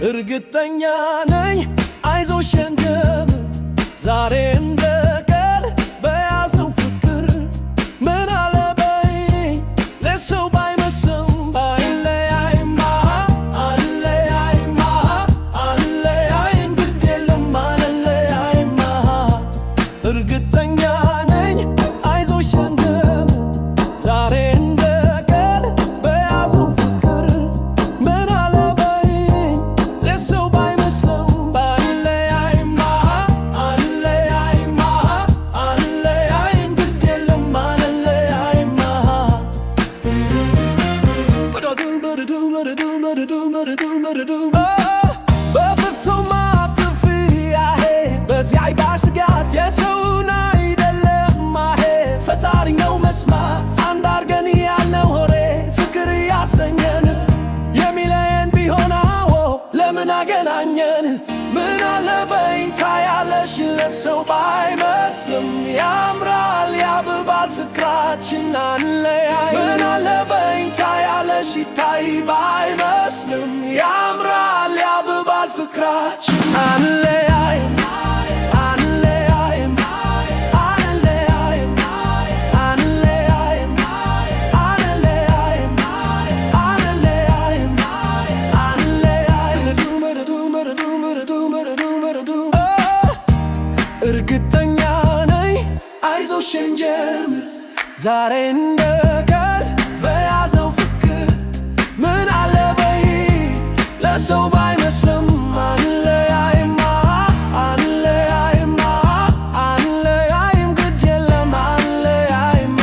እርግጠኛ ነኝ አይዞሽ እንደም ዛሬ እንደ ቀን በያዝነው ፍቅር ምን አለበይ ለሰው ባይመስም ባይለያይማ አንለያይማ አንለያይም ግድ የለም አንለያይማ እርግጠኛ ነኝ አይዞሽ እንደም ዛሬ እንደ ቀን በያዝነው ፍቅር ምን አለበይ ለሰው ባይመስልም ባንለያይማ አንለያይማ አንለያይም ግድ የለም አንለያይማ በፍጹም አትጥፊ አሄ በዚህ አይባ ስጋት የሰውን አይደለም አሄ ፈጣሪ ነው መስማት አንድ አርገን ያልነው ሆሬ ፍቅር ያሰኘን የሚለየን ቢሆን አዎ ለምን አገናኘን ምን አለበይ ታያለሽ ለሰው ባይመስልም ያምራል ያብባል ፍቅራችን አንለያይ ምን አለበይ ታያለሽ ይታይ ባይመስልም ያምራል ያብባል ፍቅራችን አንለያይ አንለያይም አንለያይም አንለያይም አንለያይም አንለያይም አንለያይም እርግጠኛ ነኝ አይዞሽ እንጀምር ዛሬ እንደ ቀን በያዝነው ፍቅር ምን አለበይ ለሰው ባይመስልም አንለያይማ አንለያይማ አንለያይም ግድ የለም አንለያይማ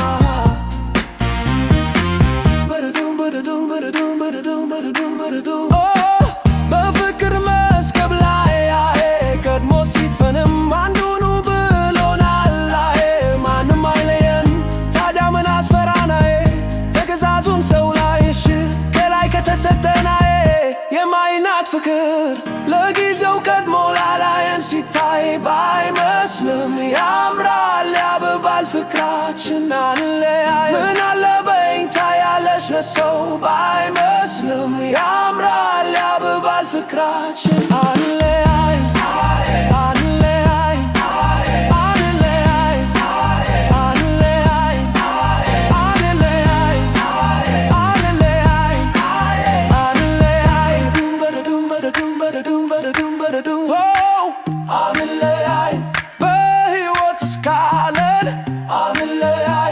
በፍቅር መስከብ ላይ አሄ ቀድሞ ሲትፈንም አንዱኑ ብሎናል አሄ ማንም አይለየን ታዲያ ምን አስፈራናዬ ተገዛዙን ሰው ላይ እሽር ከላይ ከተሰጠን አሄ የማይናት ፍቅር ለጊዜው ቀድሞ ላላየን ሲታይ ባይመስልም ያምራል ያብባል ፍቅራችን አንለያይ ምን አለበይ ታያለሽ ለሰው ባይመስልም ያምራል ያብባል ፍቅራችን አንለያይ አንለያይ አንለያይ አንለያይ አንለያይ አንለያይ በሕይወት እስካለን አንለያይ